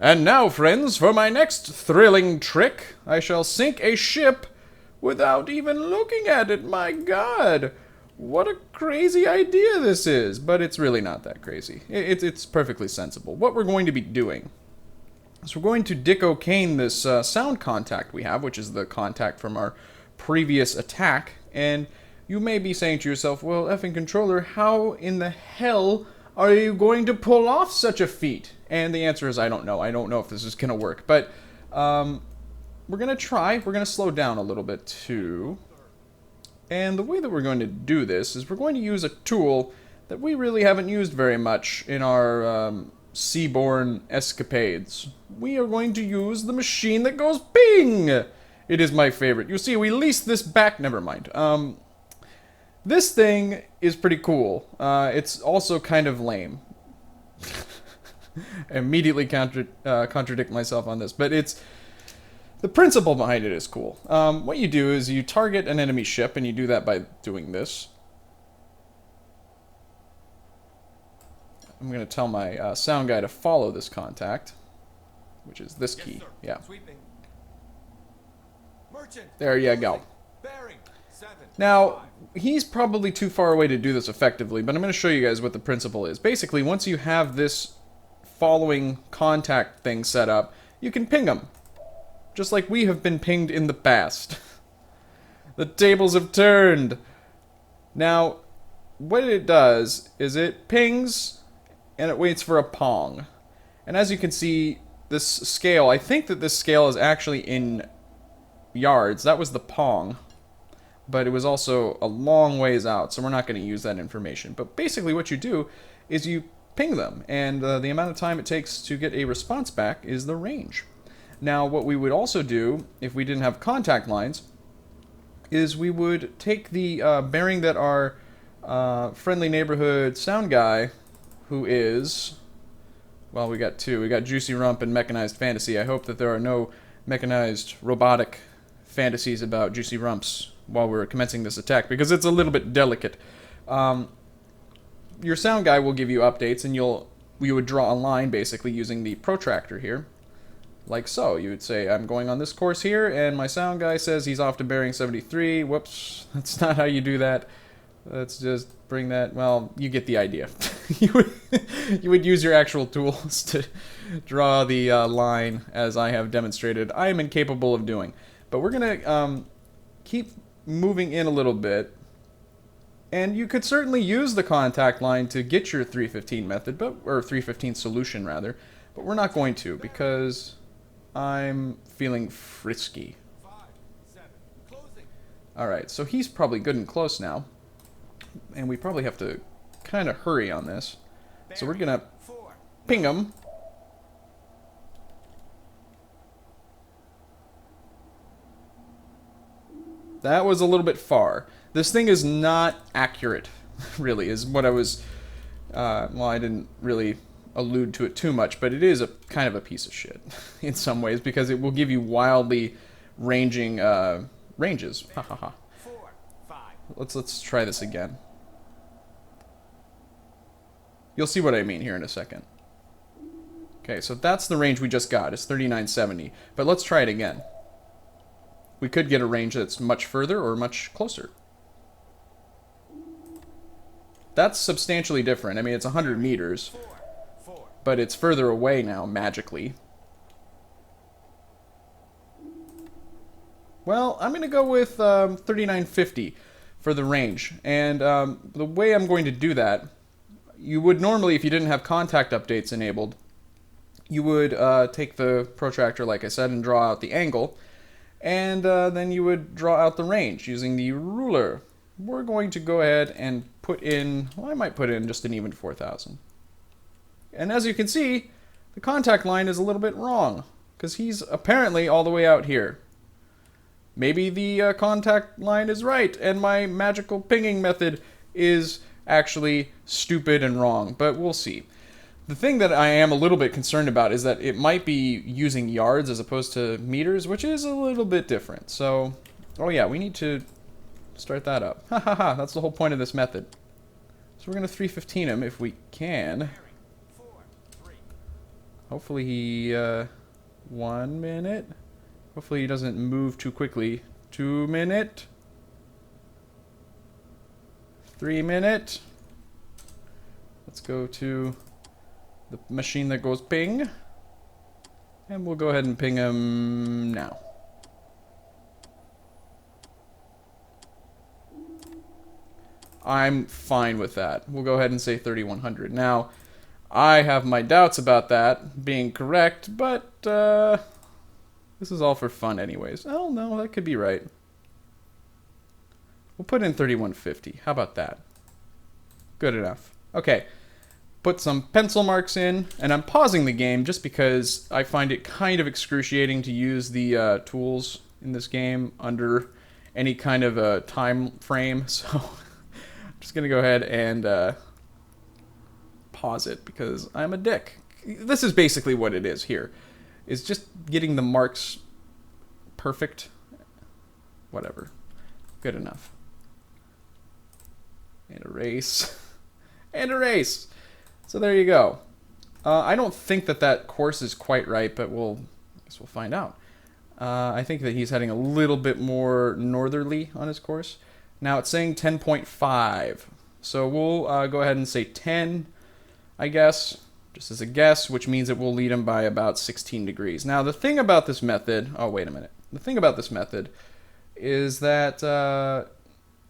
And now, friends, for my next thrilling trick, I shall sink a ship without even looking at it. My God, what a crazy idea this is. But it's really not that crazy. It's perfectly sensible. What we're going to be doing is we're going to Dick O'Kane this sound contact we have, which is the contact from our previous attack. And you may be saying to yourself, well, effing controller, how in the hell are you going to pull off such a feat? And the answer is I don't know. I don't know if this is going to work. But we're going to try. We're going to slow down a little bit too. And the way that we're going to do this is we're going to use a tool that we really haven't used very much in our seaborne escapades. We are going to use the machine that goes ping! It is my favorite. You see, we leased this back. Never mind. This thing is pretty cool. It's also kind of lame. I immediately contradict myself on this, but the principle behind it is cool. What you do is you target an enemy ship, and you do that by doing this. I'm going to tell my sound guy to follow this contact, which is this key. Sir. Yeah. Sweeping. Merchant. There you go. Bearing. 7, now, 5. He's probably too far away to do this effectively, but I'm going to show you guys what the principle is. Basically, once you have this following contact thing set up, you can ping them. Just like we have been pinged in the past. The tables have turned. Now, what it does is it pings and it waits for a pong. And as you can see, this scale, I think that this scale is actually in yards. That was the pong. But it was also a long ways out, so we're not going to use that information. But basically what you do is you ping them, and the amount of time it takes to get a response back is the range. Now, what we would also do, if we didn't have contact lines, is we would take the bearing that our friendly neighborhood sound guy, who is, well, we got two. We got Juicy Rump and Mechanized Fantasy. I hope that there are no mechanized robotic fantasies about Juicy Rumps while we're commencing this attack, because it's a little bit delicate. Your sound guy will give you updates, and we would draw a line basically using the protractor here, like so. You would say, I'm going on this course here, and my sound guy says he's off to bearing 73. Whoops, that's not how you do that. Let's just bring that, well, you get the idea. you would use your actual tools to draw the line, as I have demonstrated I am incapable of doing. But we're going to keep moving in a little bit, and you could certainly use the contact line to get your 315 method, or 315 solution rather, but we're not going to because I'm feeling frisky. 5, 7, closing. Alright, so he's probably good and close now, and we probably have to kind of hurry on this. So we're gonna ping him. That was a little bit far. This thing is not accurate, really, is what I was... well, I didn't really allude to it too much, but it is a kind of a piece of shit in some ways, because it will give you wildly ranging ranges. Ha ha ha. 4, 5. Let's try this again. You'll see what I mean here in a second. Okay, so that's the range we just got. It's 3970. But let's try it again. We could get a range that's much further or much closer. That's substantially different. I mean, it's 100 meters, but it's further away now, magically. Well, I'm going to go with 3950 for the range. And the way I'm going to do that, you would normally, if you didn't have contact updates enabled, you would take the protractor, like I said, and draw out the angle. And then you would draw out the range using the ruler. We're going to go ahead and put in, well, I might put in just an even 4,000. And as you can see, the contact line is a little bit wrong, because he's apparently all the way out here. Maybe the contact line is right, and my magical pinging method is actually stupid and wrong, but we'll see. The thing that I am a little bit concerned about is that it might be using yards as opposed to meters, which is a little bit different. So, oh yeah, we need to start that up. Ha ha ha, that's the whole point of this method. So we're going to 315 him if we can. Hopefully he, 1 minute. Hopefully he doesn't move too quickly. 2 minute. 3 minute. Let's go to the machine that goes ping. And we'll go ahead and ping him now. I'm fine with that. We'll go ahead and say 3100. Now, I have my doubts about that being correct, but this is all for fun anyways. Oh, no, that could be right. We'll put in 3150. How about that? Good enough. Okay. Put some pencil marks in, and I'm pausing the game just because I find it kind of excruciating to use the tools in this game under any kind of a time frame, so I'm just going to go ahead and pause it because I'm a dick. This is basically what it is here. It's just getting the marks perfect. Whatever. Good enough. And erase. And erase! So there you go. I don't think that that course is quite right, but I guess we'll find out. I think that he's heading a little bit more northerly on his course. Now it's saying 10.5. So we'll go ahead and say 10, I guess, just as a guess, which means it will lead him by about 16 degrees. Now the thing about this method, oh wait a minute. The thing about this method is that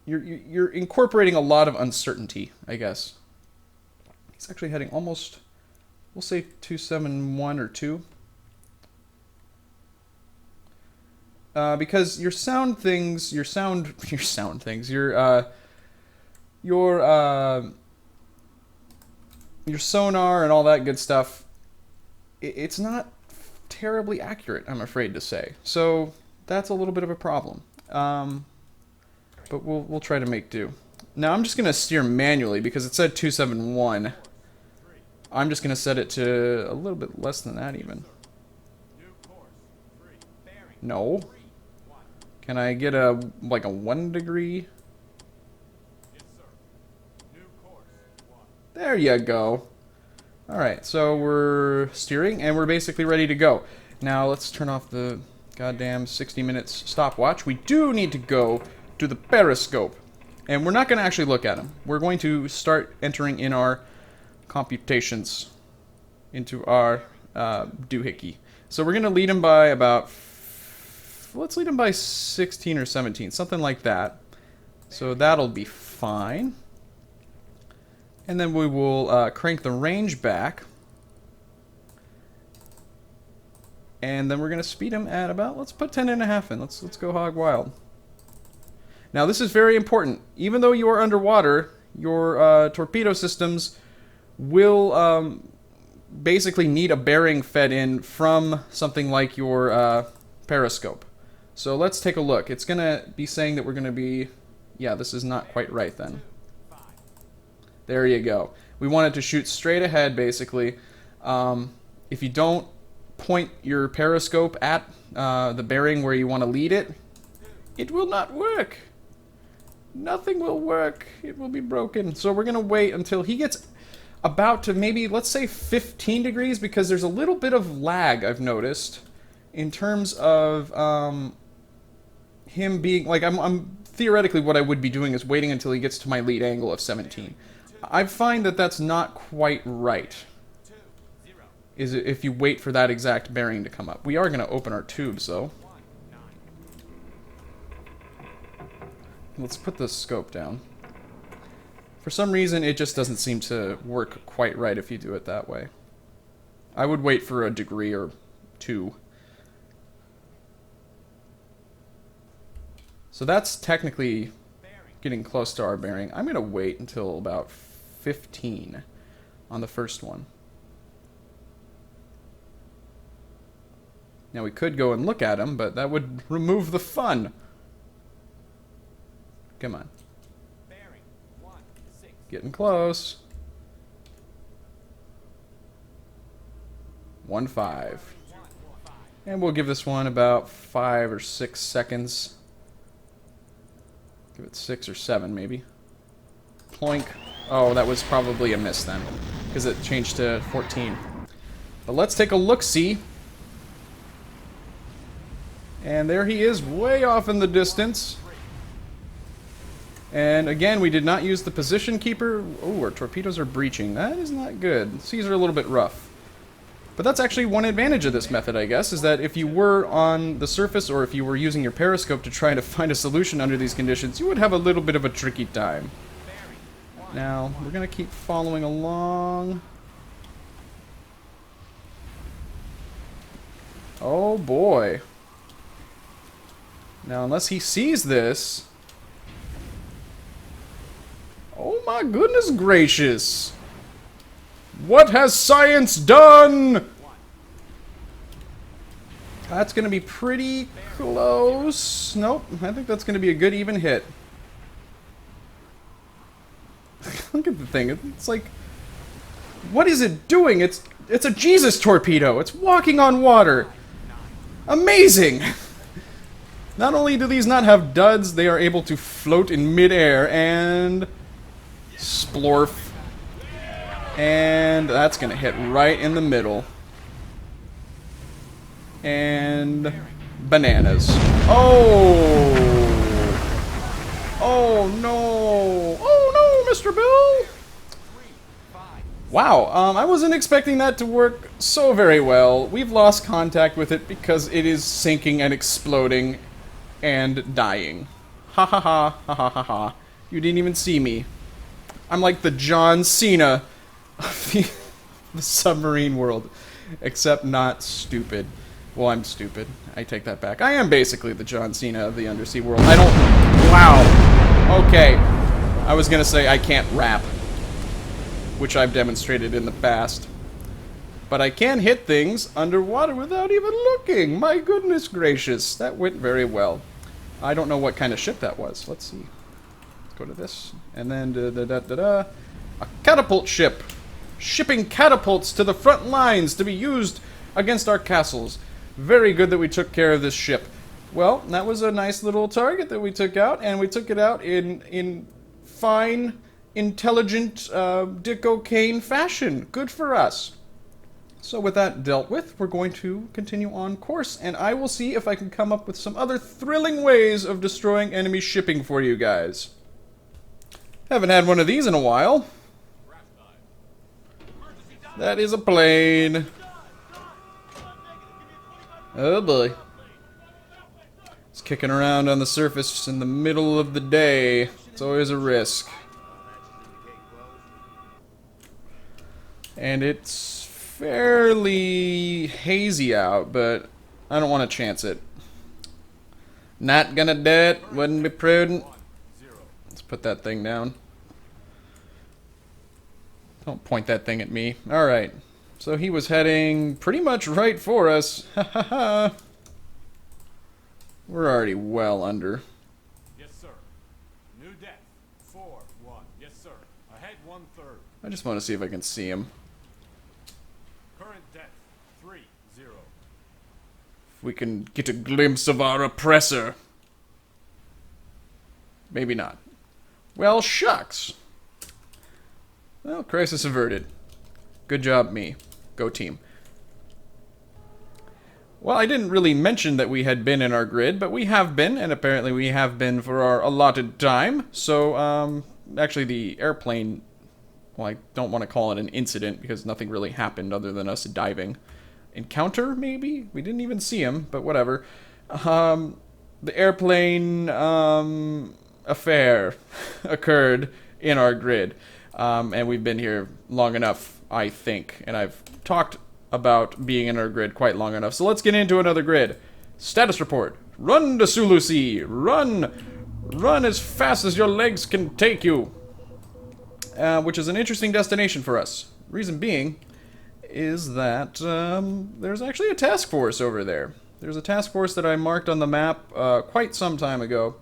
you're incorporating a lot of uncertainty, I guess. He's actually heading almost, we'll say 271 or 2. Because your sound things, your sonar and all that good stuff, it's not terribly accurate, I'm afraid to say. So that's a little bit of a problem. But we'll try to make do. Now I'm just going to steer manually because it said 271. I'm just going to set it to a little bit less than that even. No. Can I get like a 1 degree? There you go. Alright, so we're steering and we're basically ready to go. Now let's turn off the goddamn 60 minutes stopwatch. We do need to go to the periscope. And we're not going to actually look at them. We're going to start entering in our computations into our doohickey. So we're going to lead him by about, let's lead him by 16 or 17, something like that. So that'll be fine. And then we will crank the range back. And then we're going to speed him at about, let's put 10.5 in. Let's go hog wild. Now this is very important. Even though you are underwater, your torpedo systems will basically need a bearing fed in from something like your periscope. So let's take a look. It's going to be saying that we're going to be... Yeah, this is not quite right then. There you go. We want it to shoot straight ahead, basically. If you don't point your periscope at the bearing where you want to lead it, it will not work. Nothing will work. It will be broken. So we're going to wait until he gets about to maybe, let's say 15 degrees, because there's a little bit of lag, I've noticed, in terms of him being, like, I'm theoretically what I would be doing is waiting until he gets to my lead angle of 17. I find that that's not quite right, is if you wait for that exact bearing to come up. We are going to open our tubes, though. Let's put the scope down. For some reason, it just doesn't seem to work quite right if you do it that way. I would wait for a degree or 2. So that's technically getting close to our bearing. I'm going to wait until about 15 on the first one. Now we could go and look at them, but that would remove the fun. Come on. Getting close. 1.5. And we'll give this one about 5 or 6 seconds. Give it 6 or 7 maybe. Ploink. Oh, that was probably a miss then, because it changed to 14. But let's take a look-see. And there he is, way off in the distance. And again, we did not use the position keeper. Oh, our torpedoes are breaching. That is not good. Seas are a little bit rough. But that's actually one advantage of this method, I guess, is that if you were on the surface or if you were using your periscope to try to find a solution under these conditions, you would have a little bit of a tricky time. Now, we're going to keep following along. Oh boy. Now, unless he sees this... Oh my goodness gracious! What has science done? That's going to be pretty close. Nope, I think that's going to be a good even hit. Look at the thing. It's like... What is it doing? It's a Jesus torpedo. It's walking on water. Amazing! Not only do these not have duds, they are able to float in midair and... Splorf. And that's gonna hit right in the middle. And... Bananas. Oh! Oh no! Oh no, Mr. Bill! Wow, I wasn't expecting that to work so very well. We've lost contact with it because it is sinking and exploding and dying. Ha ha ha, ha ha ha ha. You didn't even see me. I'm like the John Cena of the submarine world. Except not stupid. Well, I'm stupid. I take that back. I am basically the John Cena of the undersea world. I don't... Wow. Okay. I was gonna say I can't rap. Which I've demonstrated in the past. But I can hit things underwater without even looking. My goodness gracious. That went very well. I don't know what kind of ship that was. Let's see. Let's go to this. And then a catapult ship. Shipping catapults to the front lines to be used against our castles. Very good that we took care of this ship. Well, that was a nice little target that we took out, and we took it out in fine, intelligent, Dick O'Kane fashion. Good for us. So with that dealt with, we're going to continue on course, and I will see if I can come up with some other thrilling ways of destroying enemy shipping for you guys. Haven't had one of these in a while. That is a plane. Oh boy. It's kicking around on the surface in the middle of the day. It's always a risk. And it's fairly hazy out, but I don't want to chance it. Not gonna do it. Wouldn't be prudent. Let's put that thing down. Don't point that thing at me. Alright. So he was heading pretty much right for us. Ha ha ha. We're already well under. Yes, sir. New depth. 4-1. Yes, sir. Ahead 1/3. I just want to see if I can see him. Current depth. 3-0. If we can get a glimpse of our oppressor. Maybe not. Well, shucks. Well, crisis averted. Good job, me. Go team. Well, I didn't really mention that we had been in our grid, but we have been, and apparently we have been for our allotted time. So, actually the airplane, well, I don't want to call it an incident because nothing really happened other than us diving. Encounter, maybe? We didn't even see him, but whatever. The airplane, affair occurred in our grid. And we've been here long enough, I think. And I've talked about being in our grid quite long enough. So let's get into another grid. Status report. Run to Sulu Sea. Run! Run as fast as your legs can take you. Which is an interesting destination for us. Reason being is that there's actually a task force over there. There's a task force that I marked on the map quite some time ago.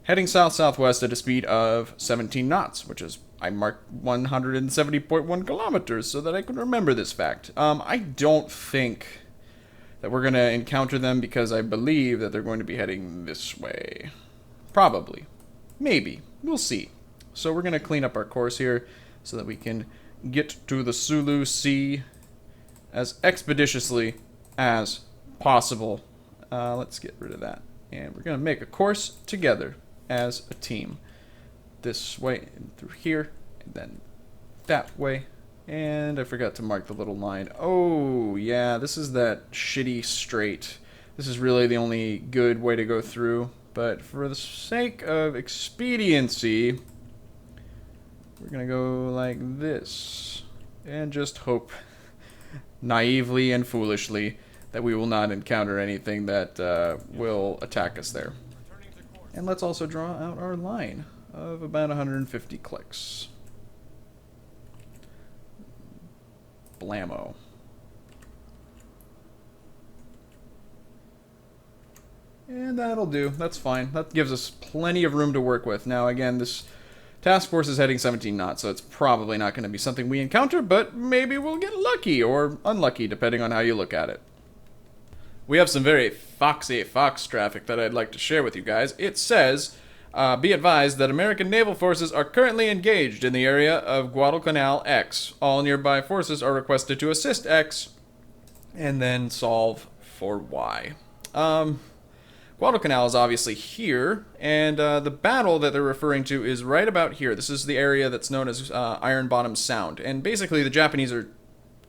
Heading south-southwest at a speed of 17 knots, which is... I marked 170.1 kilometers so that I can remember this fact. I don't think that we're going to encounter them because I believe that they're going to be heading this way. Probably. Maybe. We'll see. So we're going to clean up our course here so that we can get to the Sulu Sea as expeditiously as possible. Let's get rid of that. And we're going to make a course together as a team. This way and through here, and then that way. And I forgot to mark the little line. Oh, yeah, this is that shitty straight. This is really the only good way to go through. But for the sake of expediency, we're going to go like this. And just hope, naively and foolishly, that we will not encounter anything that will attack us there. And let's also draw out our line of about 150 clicks. Blammo. And that'll do. That's fine. That gives us plenty of room to work with. Now, again, this task force is heading 17 knots, so it's probably not going to be something we encounter, but maybe we'll get lucky or unlucky, depending on how you look at it. We have some very foxy fox traffic that I'd like to share with you guys. It says, be advised that American naval forces are currently engaged in the area of Guadalcanal X. All nearby forces are requested to assist X and then solve for Y. Guadalcanal is obviously here, and the battle that they're referring to is right about here. This is the area that's known as Iron Bottom Sound. And basically the Japanese are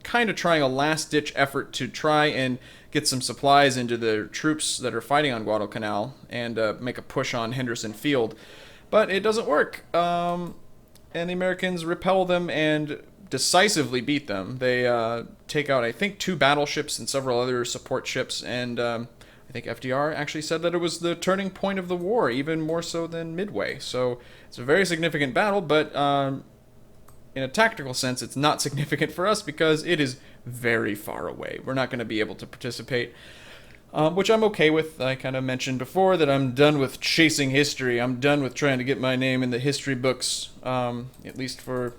kind of trying a last-ditch effort to try and get some supplies into the troops that are fighting on Guadalcanal and make a push on Henderson Field. But it doesn't work. And the Americans repel them and decisively beat them. They take out, I think, 2 battleships and several other support ships, and I think FDR actually said that it was the turning point of the war, even more so than Midway. So it's a very significant battle, but in a tactical sense, it's not significant for us because it is very far away. We're not going to be able to participate, which I'm okay with. I kind of mentioned before that I'm done with chasing history. I'm done with trying to get my name in the history books, at least for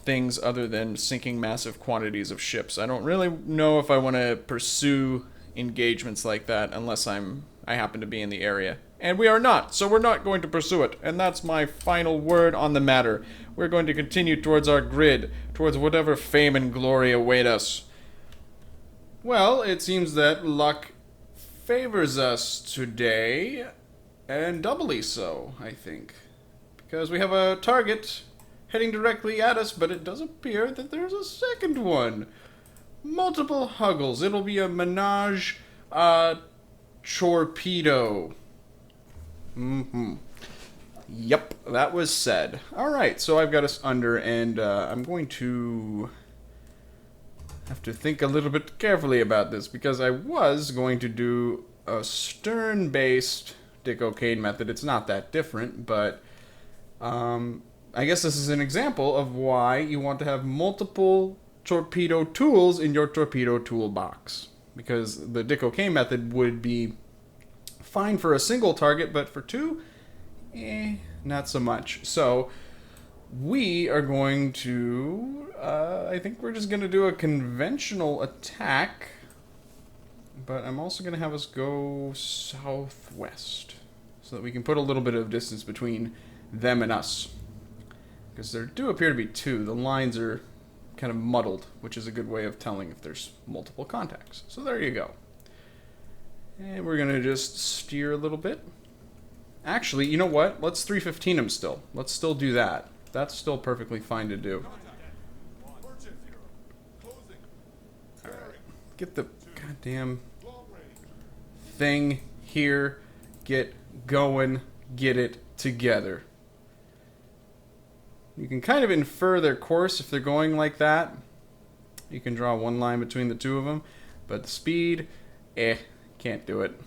things other than sinking massive quantities of ships. I don't really know if I want to pursue engagements like that unless I happen to be in the area. And we are not, so we're not going to pursue it. And that's my final word on the matter. We're going to continue towards our grid, towards whatever fame and glory await us. Well, it seems that luck favors us today, and doubly so, I think. Because we have a target heading directly at us, but it does appear that there's a second one. Multiple Huggles. It'll be a menage torpedo. Yep, that was said. Alright, so I've got us under, and I'm going to have to think a little bit carefully about this, because I was going to do a stern-based Dick O'Kane method. It's not that different, but I guess this is an example of why you want to have multiple torpedo tools in your torpedo toolbox. Because the Dick O'Kane method would be fine for a single target, but for 2, not so much. So we are going to, I think we're just going to do a conventional attack, but I'm also going to have us go southwest so that we can put a little bit of distance between them and us. Because there do appear to be 2. The lines are kind of muddled, which is a good way of telling if there's multiple contacts. So there you go. And we're going to just steer a little bit. Actually, you know what? Let's 315 them still. Let's still do that. That's still perfectly fine to do. Alright. Get the goddamn thing here. Get going. Get it together. You can kind of infer their course if they're going like that. You can draw one line between the 2 of them. But the speed, can't do it.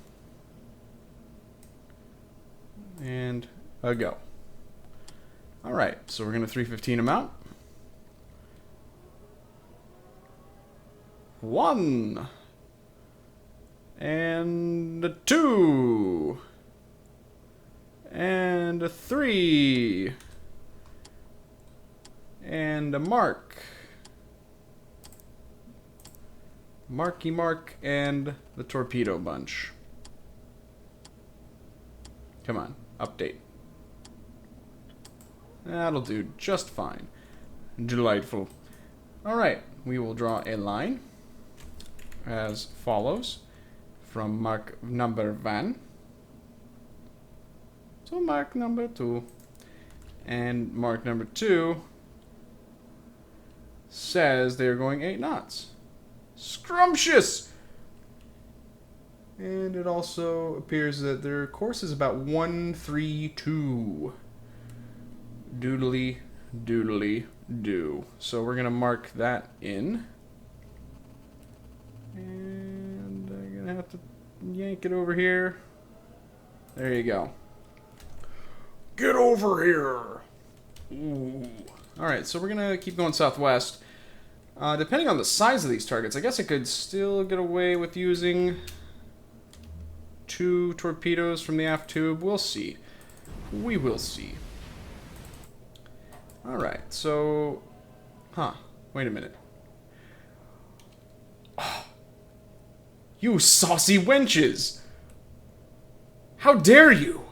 And a go. Alright, so we're going to 315 them out. 1. And a 2. And a 3. And a mark. Marky Mark and the torpedo bunch. Come on, update. That'll do just fine. Delightful. Alright, we will draw a line. as follows from mark number 1 to mark number 2. And mark number 2 says they're going 8 knots. Scrumptious! And it also appears that their course is about 132. Doodly, doodly, do. So we're going to mark that in. And I'm going to have to yank it over here. There you go. Get over here! Ooh. Alright, so we're going to keep going southwest. Depending on the size of these targets, I guess I could still get away with using 2 torpedoes from the aft tube. We'll see. We will see. Alright, so... wait a minute. Oh, you saucy wenches! How dare you!